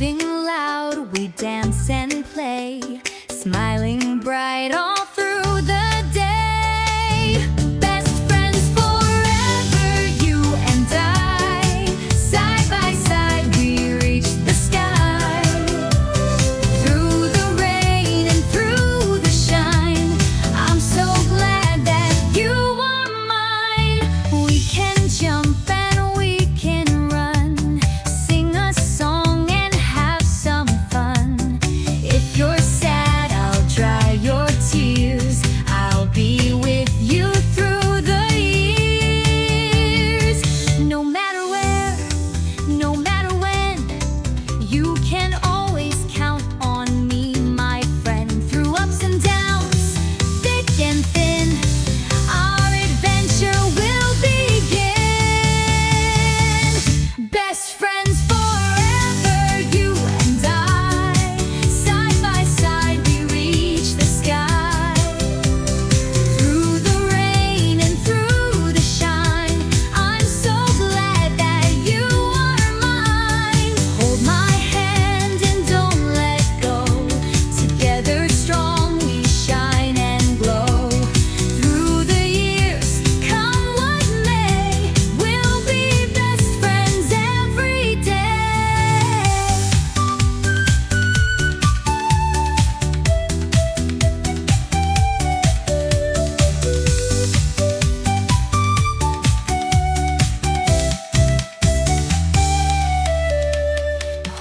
Laughing loud, we dance and play, smiling bright all through the day. Best friends forever, you and I. Side by side we reach the sky. Through the rain and through the shine, I'm so glad that you are mine. We can jump and we can run, sing a song and have some fun. If you're sad, I'll dry your tears. I'll be with you through the years. No matter where, no matter when, you can always count on me, my friend. Through ups and downs, thick and thin, our adventure will begin. Best friends forever, you and I. Side by side we reach the sky. Through the rain and through the shine, I'm so glad that you are mine. Hold my hand and don't let go. Together strong we shine and glow. Through the years, come what may, we'll be best friends every day.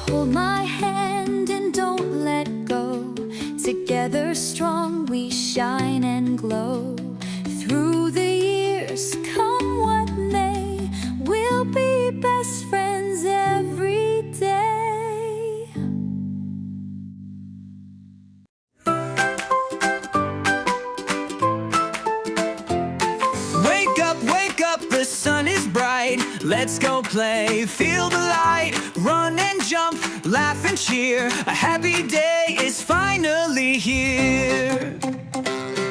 Hold my hand and don't let go. Together strong we shine and glow. Through the years, come what may, we'll be best friends every day. Wake up, the sun is bright. Let's go play, feel the light. Run and jump, laugh and cheer. A happy day is finally here.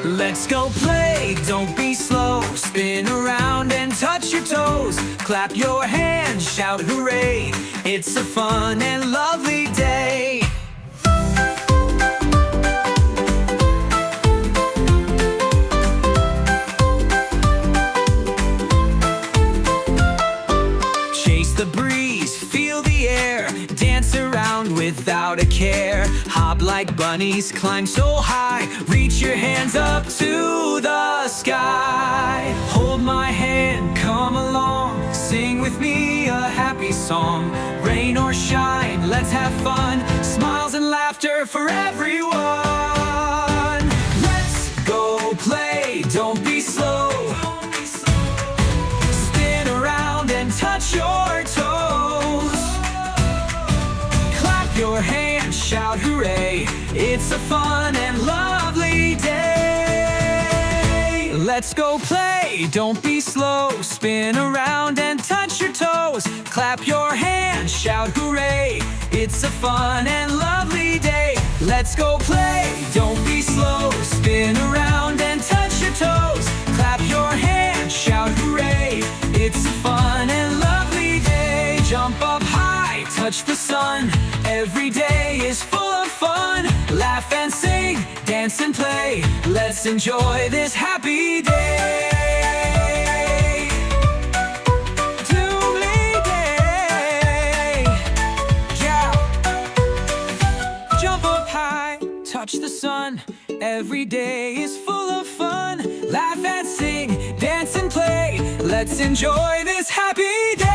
Let's go play, don't be slow. Spin around and touch your toes. Clap your hands, shout hooray. It's a fun and lovely day. Chase the breeze, feel the air. Dance around without a care. Hop like bunnies, climb so high. Reach your hands up to the sky. Hold my hand, come along. Sing with me a happy song. Rain or shine, let's have fun. Smiles and laughter for everyone. Let's go play, don't be slow. Spin around and touch your toes. Clap your hands, shout hooray. It's a fun and lovely day. Let's go play, don't be slow. Spin around and touch your toes. Clap your hands, shout hooray. It's a fun and lovely day. Let's go play, don't be slow. Spin around and touch your toes. Clap your hands, shout hooray. It's a fun and lovely day. Jump up high, touch the sun. Every day is full of fun. Laugh and sing, dance and play. Let's enjoy this happy day. Doobly day. Yeah. Jump up high, touch the sun. Every day is full of fun. Laugh and sing, dance and play. Let's enjoy this happy day.